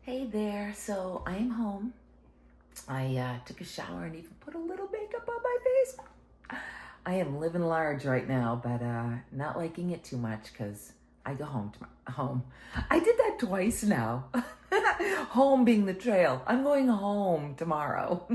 Hey there, so I am home. I took a shower and even put a little makeup on my face. I am living large right now, but not liking it too much because I go home. I did that twice now. Home being the trail. I'm going home tomorrow.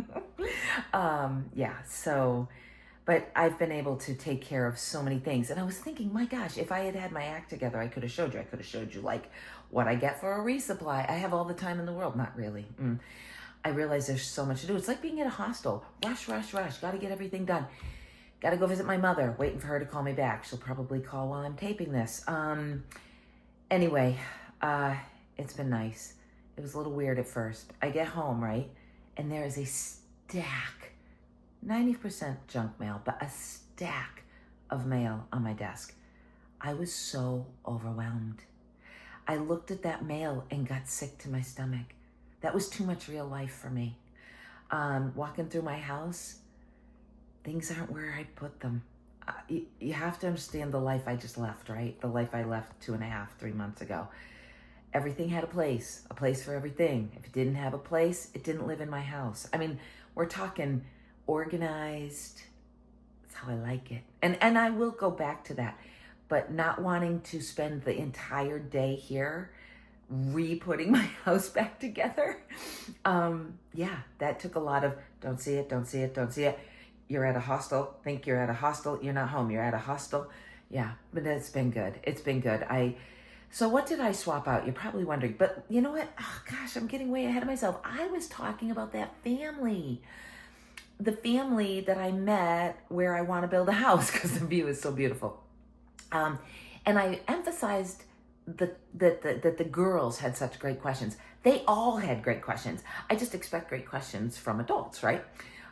But I've been able to take care of so many things. And I was thinking, my gosh, if I had had my act together, I could have showed you. I could have showed you like what I get for a resupply. I have all the time in the world. Not really. I realize there's so much to do. It's like being at a hostel. Rush, rush, rush. Got to get everything done. Got to go visit my mother. Waiting for her to call me back. She'll probably call while I'm taping this. Anyway, it's been nice. It was a little weird at first. I get home, right? And there is a stack, 90% junk mail, but a stack of mail on my desk. I was so overwhelmed. I looked at that mail and got sick to my stomach. That was too much real life for me. Walking through my house, things aren't where I put them. You have to understand the life I just left, right? The life I left 2.5, 3 months ago. Everything had a place for everything. If it didn't have a place, it didn't live in my house. I mean, we're talking organized. That's how I like it. And I will go back to that. But not wanting to spend the entire day here re-putting my house back together. That took a lot of don't see it, don't see it, don't see it. You're at a hostel, think you're at a hostel, you're not home, you're at a hostel. Yeah, but it's been good. It's been good. So what did I swap out? You're probably wondering, but you know what? Oh gosh, I'm getting way ahead of myself. I was talking about that family. The family that I met where I want to build a house because the view is so beautiful. And I emphasized that the girls had such great questions. They all had great questions. I just expect great questions from adults, right?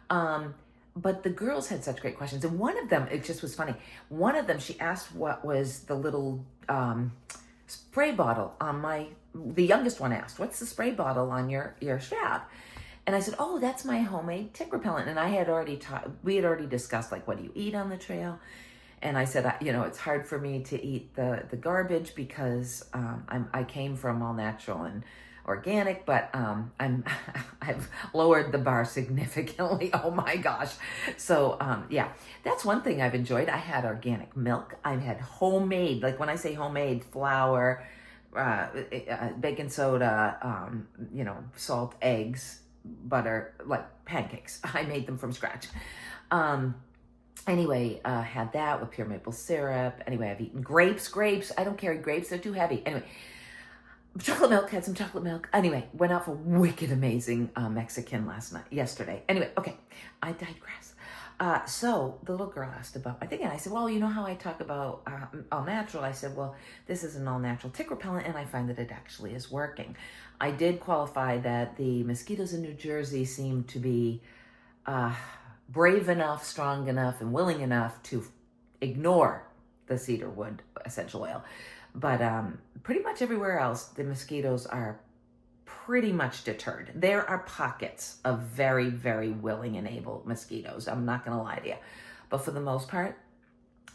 But the girls had such great questions. And one of them, it just was funny. One of them, she asked what was the little spray bottle on the youngest one asked, what's the spray bottle on your strap? And I said, oh, that's my homemade tick repellent. And we had already discussed like, what do you eat on the trail? And I said, it's hard for me to eat the garbage because I came from all natural and organic, but I've lowered the bar significantly. Oh my gosh. So that's one thing I've enjoyed. I had organic milk. I've had homemade, like when I say homemade, flour, baking soda, salt, eggs, butter, like pancakes. I made them from scratch. Anyway, had that with pure maple syrup. Anyway, I've eaten grapes. I don't carry grapes. They're too heavy. Anyway, chocolate milk, had some chocolate milk. Anyway, went out for wicked amazing Mexican yesterday. Anyway, okay, I digress. So the little girl asked about my thing, and I said, well, you know how I talk about all natural? I said, well, this is an all natural tick repellent, and I find that it actually is working. I did qualify that the mosquitoes in New Jersey seem to be brave enough, strong enough, and willing enough to ignore the cedar wood essential oil. But pretty much everywhere else, the mosquitoes are pretty much deterred. There are pockets of very, very willing and able mosquitoes. I'm not going to lie to you. But for the most part,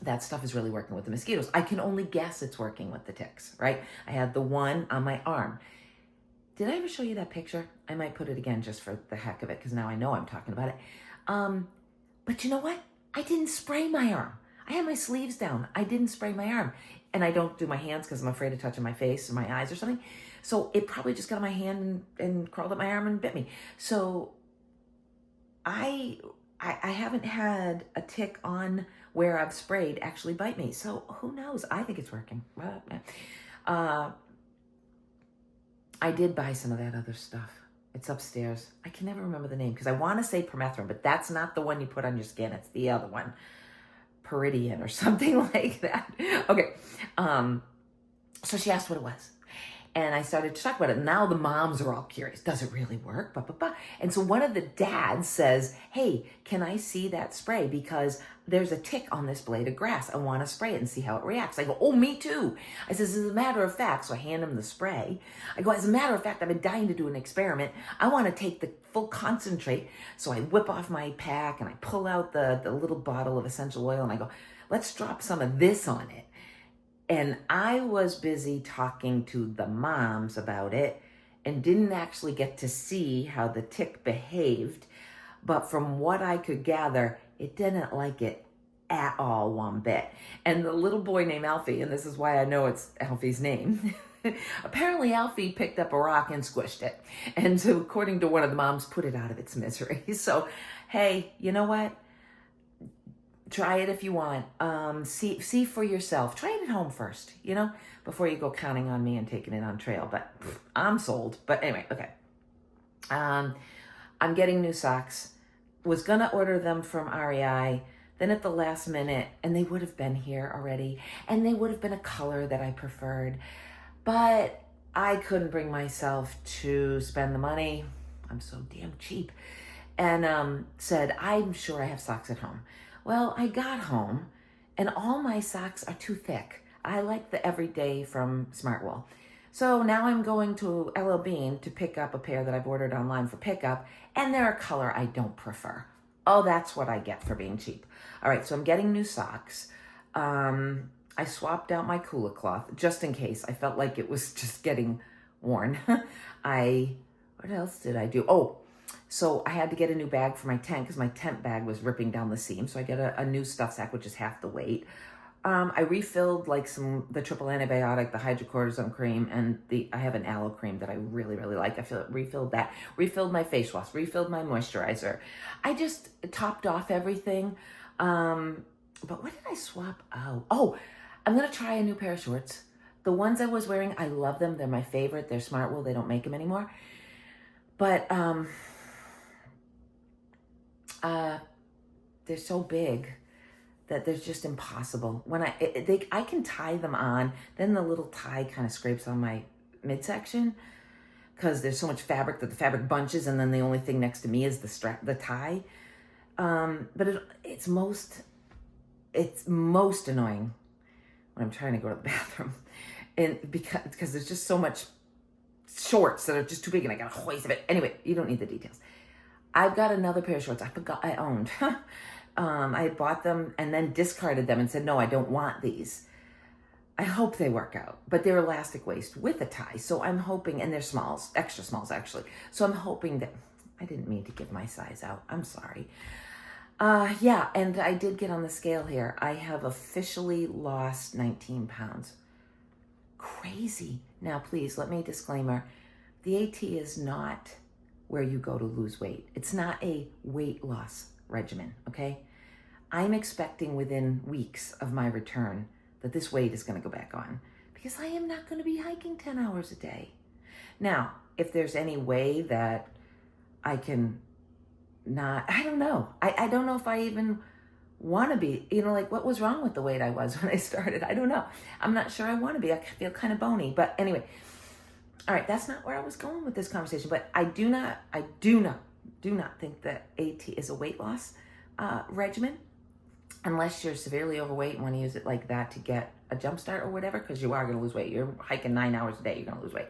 that stuff is really working with the mosquitoes. I can only guess it's working with the ticks, right? I had the one on my arm. Did I ever show you that picture? I might put it again just for the heck of it because now I know I'm talking about it. But you know what? I didn't spray my arm. I had my sleeves down. I didn't spray my arm. And I don't do my hands because I'm afraid of touching my face or my eyes or something. So it probably just got on my hand and crawled up my arm and bit me. So I haven't had a tick on where I've sprayed actually bite me. So who knows? I think it's working. I did buy some of that other stuff. It's upstairs. I can never remember the name because I want to say permethrin, but that's not the one you put on your skin. It's the other one. Peridian or something like that. Okay. So she asked what it was. And I started to talk about it. Now the moms are all curious. Does it really work? Blah, blah, blah. And so one of the dads says, hey, can I see that spray? Because there's a tick on this blade of grass. I want to spray it and see how it reacts. I go, oh, me too. I says, as a matter of fact, so I hand him the spray. I go, as a matter of fact, I've been dying to do an experiment. I want to take the full concentrate. So I whip off my pack and I pull out the little bottle of essential oil and I go, let's drop some of this on it. And I was busy talking to the moms about it and didn't actually get to see how the tick behaved. But from what I could gather, it didn't like it at all, one bit. And the little boy named Alfie, and this is why I know it's Alfie's name, apparently Alfie picked up a rock and squished it. And so according to one of the moms, put it out of its misery. So, hey, you know what? Try it if you want. See for yourself. Try it at home first, before you go counting on me and taking it on trail. But I'm sold. But anyway, okay. I'm getting new socks. Was gonna order them from REI. Then at the last minute, and they would have been here already, and they would have been a color that I preferred, but I couldn't bring myself to spend the money. I'm so damn cheap. And said, I'm sure I have socks at home. Well, I got home, and all my socks are too thick. I like the everyday from Smartwool. So now I'm going to LL Bean to pick up a pair that I've ordered online for pickup, and they're a color I don't prefer. Oh, that's what I get for being cheap. All right, so I'm getting new socks. I swapped out my cooler cloth just in case. I felt like it was just getting worn. What else did I do? Oh, so I had to get a new bag for my tent because my tent bag was ripping down the seam. So I get a new stuff sack, which is half the weight. I refilled the triple antibiotic, the hydrocortisone cream, and I have an aloe cream that I really, really like. Refilled that, refilled my face wash, refilled my moisturizer. I just topped off everything. But what did I swap out? Oh, I'm going to try a new pair of shorts. The ones I was wearing, I love them. They're my favorite. They're Smartwool. They don't make them anymore. But they're so big that they're just impossible. When I can tie them on, then the little tie kind of scrapes on my midsection because there's so much fabric that the fabric bunches, and then the only thing next to me is the tie. But it's most annoying when I'm trying to go to the bathroom, and because there's just so much shorts that are just too big, and I got a hoist of it. Anyway, you don't need the details. I've got another pair of shorts I forgot I owned. I had bought them and then discarded them and said, no, I don't want these. I hope they work out, but they're elastic waist with a tie. So I'm hoping, and they're smalls, extra smalls actually. So I'm hoping that, I didn't mean to give my size out. I'm sorry. Yeah, and I did get on the scale here. I have officially lost 19 pounds. Crazy. Now, please, let me disclaimer. The AT is not where you go to lose weight. It's not a weight loss regimen, okay? I'm expecting within weeks of my return that this weight is going to go back on because I am not going to be hiking 10 hours a day. Now, if there's any way that I can not, I don't know. I don't know if I even want to be, what was wrong with the weight I was when I started? I don't know. I'm not sure I want to be. I feel kind of bony, but anyway. All right, that's not where I was going with this conversation, but I do not think that AT is a weight loss regimen unless you're severely overweight and want to use it like that to get a jump start or whatever, because you are going to lose weight. You're hiking 9 hours a day, you're going to lose weight.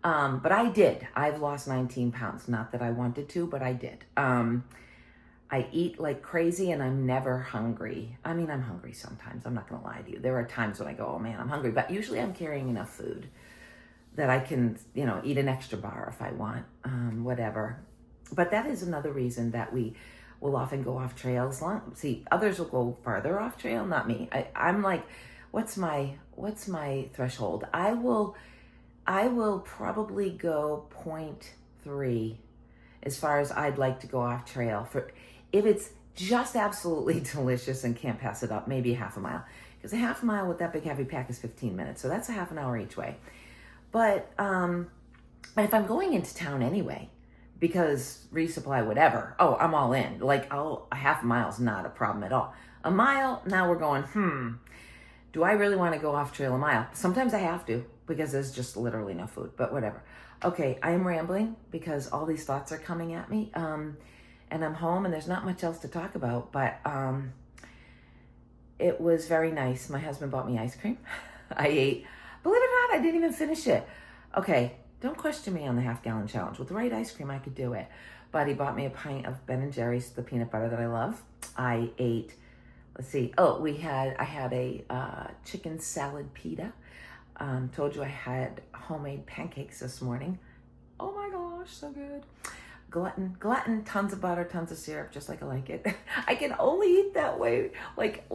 But I did. I've lost 19 pounds. Not that I wanted to, but I did. I eat like crazy and I'm never hungry. I mean, I'm hungry sometimes. I'm not going to lie to you. There are times when I go, oh man, I'm hungry. But usually I'm carrying enough food that I can, eat an extra bar if I want, whatever. But that is another reason that we will often go off trails. See, others will go farther off trail, not me. I'm like, what's my threshold? I will probably go 0.3 as far as I'd like to go off trail. If it's just absolutely delicious and can't pass it up, maybe half a mile. Because a half a mile with that big heavy pack is 15 minutes. So that's a half an hour each way. But if I'm going into town anyway, because resupply, whatever, I'm all in. A half a mile is not a problem at all. A mile, now we're going, do I really want to go off trail a mile? Sometimes I have to because there's just literally no food, but whatever. Okay, I am rambling because all these thoughts are coming at me. And I'm home and there's not much else to talk about, but it was very nice. My husband bought me ice cream. I ate. Believe it or not, I didn't even finish it. Okay, don't question me on the half-gallon challenge. With the right ice cream, I could do it. But he bought me a pint of Ben & Jerry's, the peanut butter that I love. I ate, I had a chicken salad pita. Told you I had homemade pancakes this morning. Oh my gosh, so good. Glutton, tons of butter, tons of syrup, just like I like it. I can only eat that way like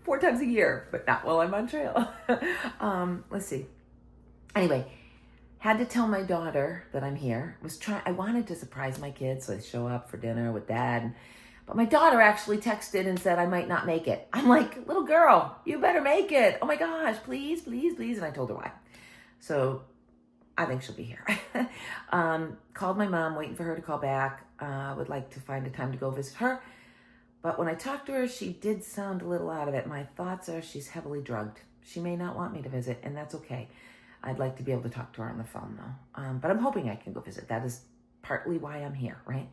4 times a year, but not while I'm on trail. Let's see. Anyway, had to tell my daughter that I'm here. I wanted to surprise my kids, so they show up for dinner with dad. But my daughter actually texted and said I might not make it. I'm like, little girl, you better make it. Oh my gosh, please, please, please. And I told her why. So I think she'll be here. Called my mom, waiting for her to call back. Would like to find a time to go visit her. But when I talked to her, she did sound a little out of it. My thoughts are she's heavily drugged. She may not want me to visit, and that's okay. I'd like to be able to talk to her on the phone, though. But I'm hoping I can go visit. That is partly why I'm here, right?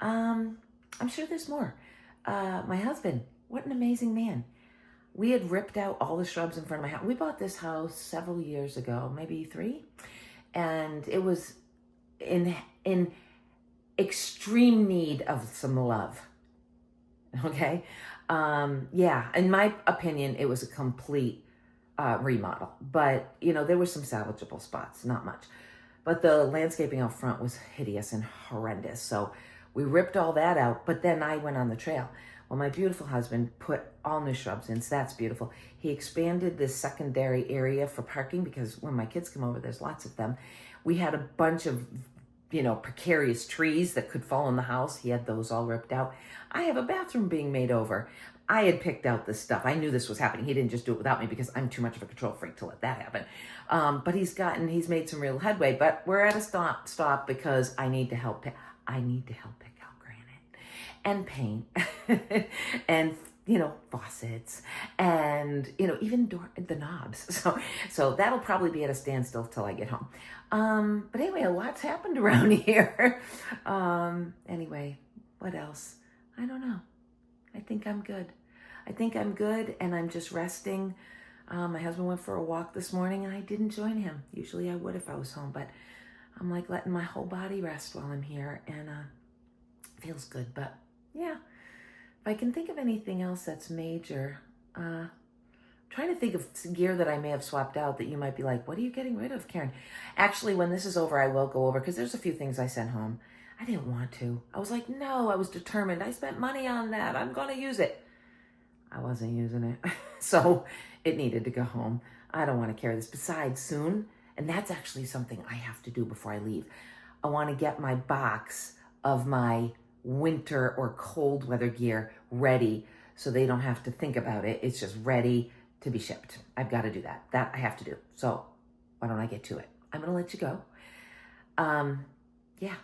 I'm sure there's more. My husband, what an amazing man. We had ripped out all the shrubs in front of my house. We bought this house several years ago, maybe 3. And it was in extreme need of some love. Okay? Yeah, in my opinion, it was a complete remodel. But, there were some salvageable spots, not much. But the landscaping out front was hideous and horrendous. So we ripped all that out, but then I went on the trail. Well, my beautiful husband put all new shrubs in, so that's beautiful. He expanded this secondary area for parking because when my kids come over, there's lots of them. We had a bunch of, precarious trees that could fall in the house. He had those all ripped out. I have a bathroom being made over. I had picked out this stuff. I knew this was happening. He didn't just do it without me because I'm too much of a control freak to let that happen. But he's made some real headway. But we're at a stop because I need to help pick out granite and paint and, faucets and, even the knobs. So that'll probably be at a standstill till I get home. But anyway, a lot's happened around here. Anyway, what else? I don't know. I think I'm good and I'm just resting. My husband went for a walk this morning and I didn't join him. Usually I would if I was home, but I'm like letting my whole body rest while I'm here and it feels good. But yeah, if I can think of anything else that's major, trying to think of gear that I may have swapped out that you might be like, what are you getting rid of, Karen? Actually, when this is over, I will go over because there's a few things I sent home. I didn't want to. I was like, no, I was determined. I spent money on that. I'm going to use it. I wasn't using it. So it needed to go home. I don't want to carry this. Besides, soon, and that's actually something I have to do before I leave. I want to get my box of my winter or cold weather gear ready so they don't have to think about it. It's just ready to be shipped. I've got to do that. That I have to do. So why don't I get to it? I'm going to let you go. Yeah.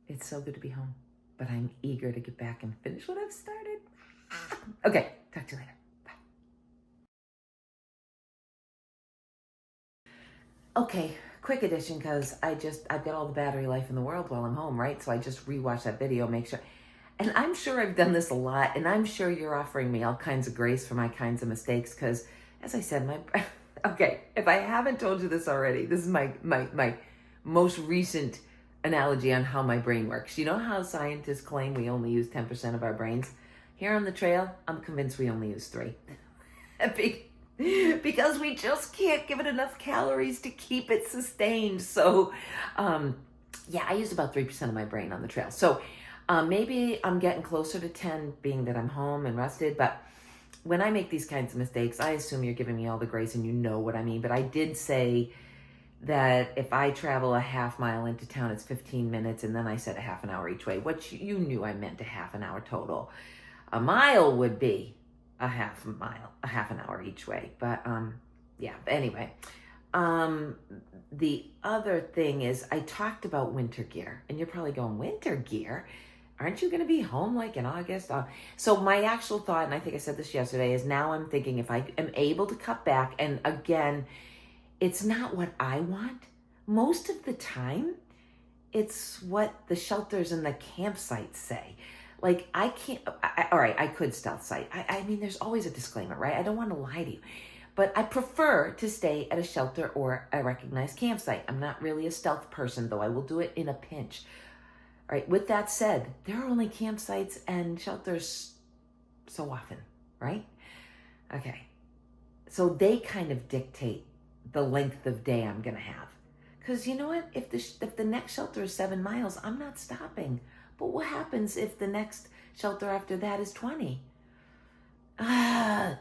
It's so good to be home, but I'm eager to get back and finish what I've started. Okay, talk to you later. Bye. Okay, quick addition because I've got all the battery life in the world while I'm home, right? So I just rewatched that video, make sure. And I'm sure I've done this a lot, and I'm sure you're offering me all kinds of grace for my kinds of mistakes because, as I said, okay, if I haven't told you this already, this is my most recent analogy on how my brain works. You know how scientists claim we only use 10% of our brains? Here on the trail, I'm convinced we only use 3. Because we just can't give it enough calories to keep it sustained. So, yeah, I used about 3% of my brain on the trail. So maybe I'm getting closer to 10 being that I'm home and rested. But when I make these kinds of mistakes, I assume you're giving me all the grace and you know what I mean. But I did say that if I travel a half mile into town, it's 15 minutes, and then I said a half an hour each way, which you knew I meant a half an hour total. A mile would be a half an hour each way. But yeah, anyway. The other thing is I talked about winter gear, and you're probably going, winter gear? Aren't you going to be home like in August? So my actual thought, and I think I said this yesterday, is now I'm thinking if I am able to cut back, and again, it's not what I want. Most of the time, it's what the shelters and the campsites say. Like, I can't, all right, I could stealth site. I mean, there's always a disclaimer, right? I don't want to lie to you. But I prefer to stay at a shelter or a recognized campsite. I'm not really a stealth person, though I will do it in a pinch. All right, with that said, there are only campsites and shelters so often, right? Okay, so they kind of dictate the length of day I'm going to have. Because you know what? If the next shelter is 7 miles, I'm not stopping. But what happens if the next shelter after that is 20?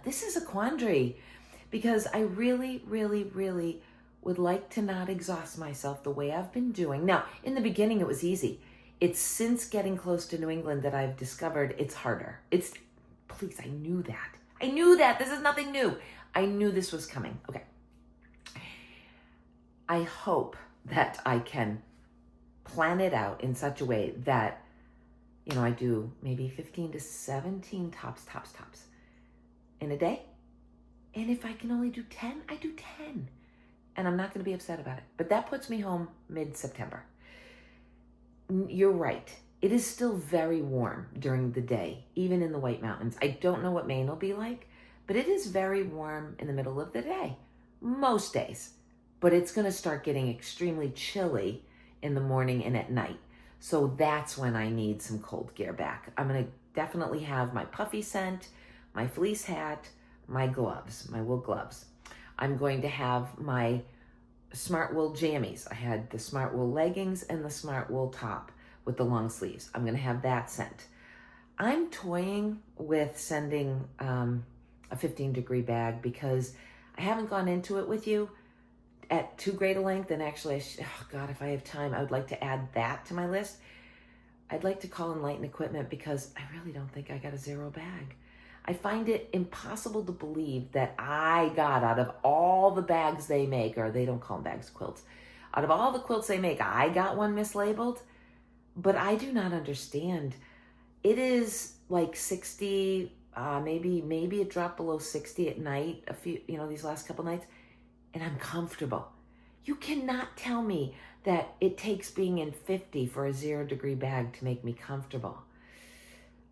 This is a quandary, because I really, really, really would like to not exhaust myself the way I've been doing. Now, in the beginning, it was easy. It's since getting close to New England that I've discovered it's harder. Please, I knew that. I knew that. This is nothing new. I knew this was coming. Okay. I hope that I can plan it out in such a way that, I do maybe 15 to 17 tops in a day. And if I can only do 10, I do 10. And I'm not going to be upset about it. But that puts me home mid-September. You're right. It is still very warm during the day, even in the White Mountains. I don't know what Maine will be like, but it is very warm in the middle of the day, most days. But it's going to start getting extremely chilly in the morning and at night. So that's when I need some cold gear back. I'm going to definitely have my puffy scent, my fleece hat, my gloves, my wool gloves. I'm going to have my Smart Wool jammies. I had the Smart Wool leggings and the Smart Wool top with the long sleeves. I'm going to have that scent. I'm toying with sending a 15-degree bag because I haven't gone into it with you at too great a length. And actually, if I have time, I would like to add that to my list. I'd like to call in Light and Equipment because I really don't think I got a zero bag. I find it impossible to believe that I got, out of all the bags they make, or they don't call them bags, quilts, out of all the quilts they make, I got one mislabeled. But I do not understand. It is like 60, maybe it dropped below 60 at night, these last couple nights, and I'm comfortable. You cannot tell me that it takes being in 50 for a 0-degree bag to make me comfortable.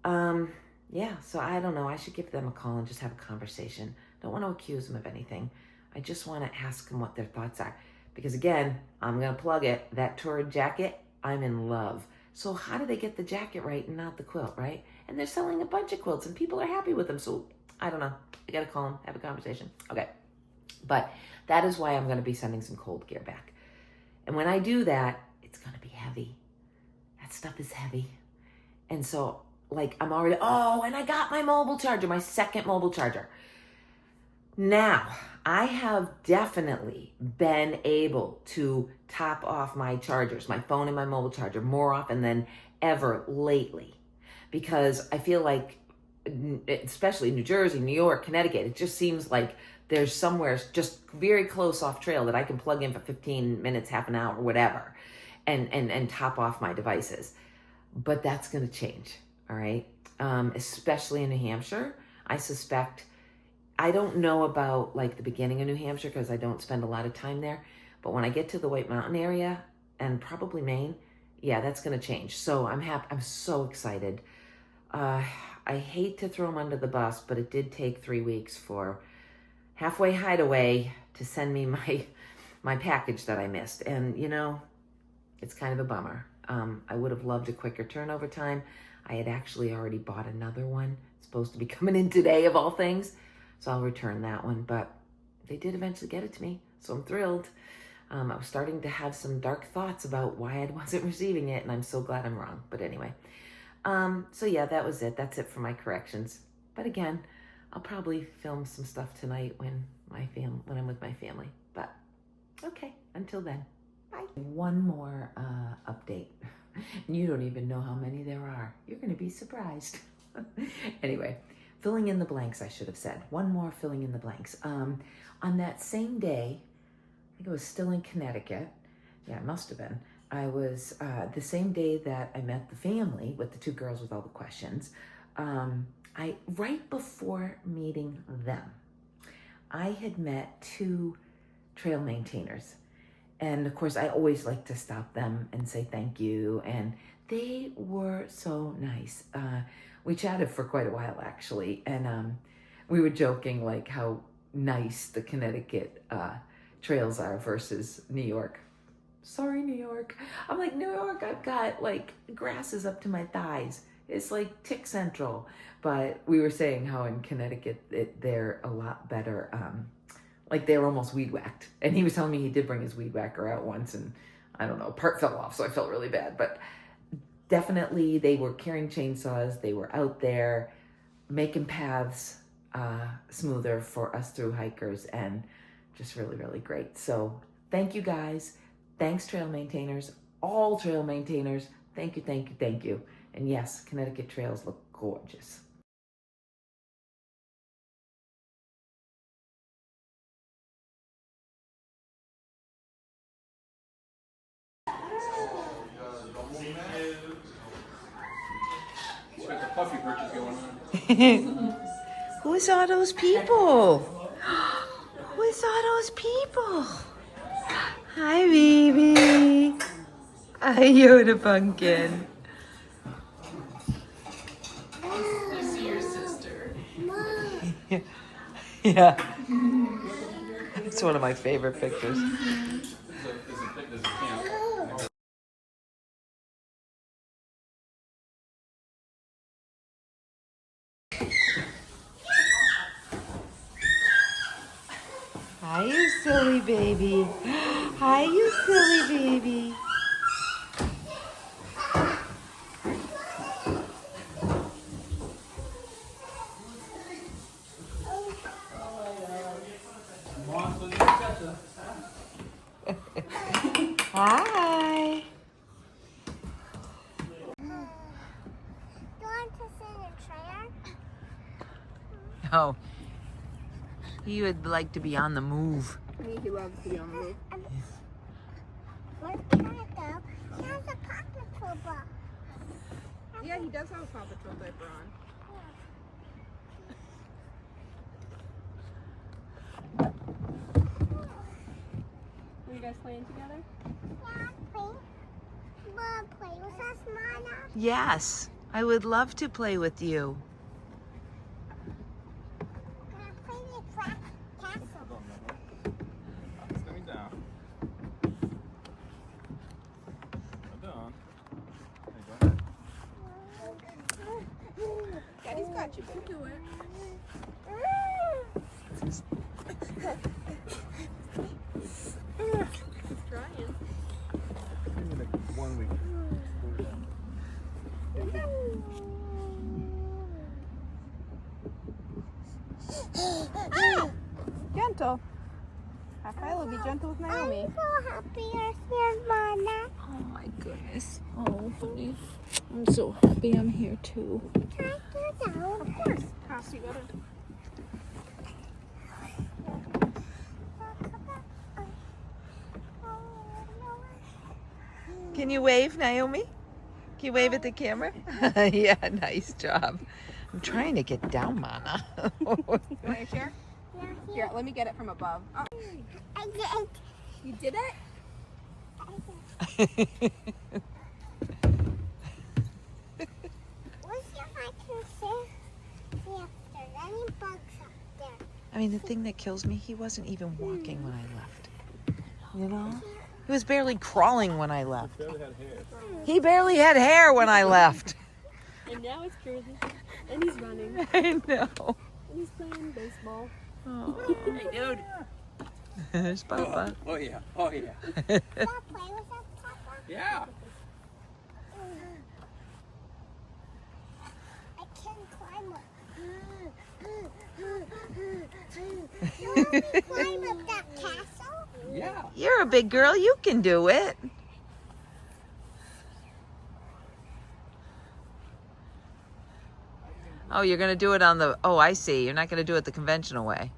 So I don't know. I should give them a call and just have a conversation. Don't want to accuse them of anything. I just want to ask them what their thoughts are. Because again, I'm going to plug it. That Torrid jacket, I'm in love. So how do they get the jacket right and not the quilt, right? And they're selling a bunch of quilts and people are happy with them. So I don't know. I got to call them, have a conversation. Okay. But that is why I'm going to be sending some cold gear back. And when I do that, it's going to be heavy. That stuff is heavy. And so I'm already, and I got my mobile charger, my second mobile charger. Now, I have definitely been able to top off my chargers, my phone and my mobile charger, more often than ever lately. Because I feel like, especially New Jersey, New York, Connecticut, it just seems like there's somewhere just very close off trail that I can plug in for 15 minutes, half an hour, whatever, and top off my devices. But that's going to change. All right. Especially in New Hampshire, I suspect, I don't know about the beginning of New Hampshire because I don't spend a lot of time there. But when I get to the White Mountain area and probably Maine, that's going to change. So I'm happy. I'm so excited. I hate to throw them under the bus, but it did take 3 weeks for Halfway Hideaway to send me my package that I missed. And, it's kind of a bummer. I would have loved a quicker turnover time. I had actually already bought another one. It's supposed to be coming in today, of all things. So I'll return that one. But they did eventually get it to me, so I'm thrilled. I was starting to have some dark thoughts about why I wasn't receiving it, and I'm so glad I'm wrong. But anyway. That was it. That's it for my corrections. But again, I'll probably film some stuff tonight when I'm with my family. But okay, until then, bye. One more update. You don't even know how many there are. You're going to be surprised. Anyway, filling in the blanks, I should have said. One more filling in the blanks. On that same day, I think it was still in Connecticut. Yeah, it must have been. I was, the same day that I met the family with the 2 girls with all the questions, right before meeting them, I had met 2 trail maintainers. And of course, I always like to stop them and say thank you. And they were so nice. We chatted for quite a while, actually. And we were joking how nice the Connecticut trails are versus New York. Sorry, New York. I'm like, New York, I've got grasses up to my thighs. It's like tick central. But we were saying how in Connecticut, they're a lot better. Like they were almost weed whacked. And he was telling me he did bring his weed whacker out once, and I don't know, part fell off, so I felt really bad. But definitely they were carrying chainsaws. They were out there making paths smoother for us through hikers, and just really, really great. So thank you guys. Thanks, trail maintainers, all trail maintainers. Thank you, thank you, thank you. And yes, Connecticut trails look gorgeous. Puffy purchase going on. Who's all those people? Who's all those people? Hi, baby. Hi, Yoda Pumpkin. I see your sister. Yeah. It's one of my favorite pictures. There's a camp. Hi, you silly baby. Hi, you silly baby. Hi. Do you want to sit in a chair? Oh, he would like to be on the move. He loves to be on the move. Where's Calico? He has a Paw Patrol book. Yeah, he does have a Paw Patrol diaper on. Are you guys playing together? Yeah, play. Wanna play with us, Mama? Yes, I would love to play with you. Wanna play the Black Castle? Let me down. Down. Daddy's got you. You do it. He's trying. Give me like 1 week. Gentle. Raphael will be gentle with Naomi. I'm so happy you're here, Mama. Oh my goodness. Oh, honey. I'm so happy I'm here too. Can I go down? Of course. House, you gotta. Can you wave, Naomi? Can you wave at the camera? Yeah, nice job. I'm trying to get down, Mana. You want your chair? Yeah, Here, let me get it from above. Oh, I did. you did it? Let's see if I can see if there's any bugs up there. I mean, the thing that kills me, he wasn't even walking when I left. You know? He was barely crawling when I left. Barely had hair. He barely had hair when I left. And now it's cruising. And he's running. I know. And he's playing baseball. Oh. Hey, dude. There's Papa. Oh yeah. Oh yeah. Can I play with us, Papa? Yeah. I can climb up. You want me to climb up that castle? Yeah. You're a big girl. You can do it. Oh, you're going to do it on the... Oh, I see. You're not going to do it the conventional way.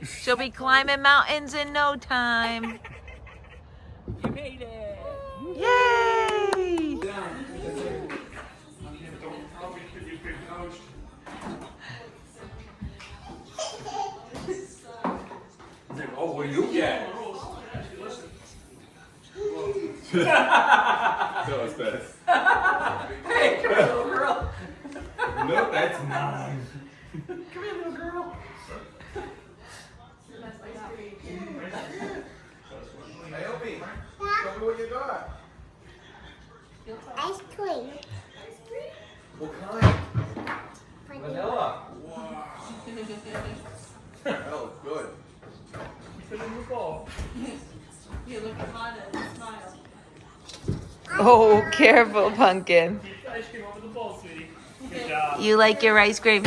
She'll be climbing mountains in no time. You made it. Yay! Oh, what do you get? So it's best. Hey, come here, little girl. No, that's mine. Come here, little girl. Ice cream. What kind? Vanilla. That looks good. Put it in the bowl. You look hot and smile. Oh, careful, Pumpkin. Keep the ice cream over the bowl, sweetie. Good job. You like your ice cream?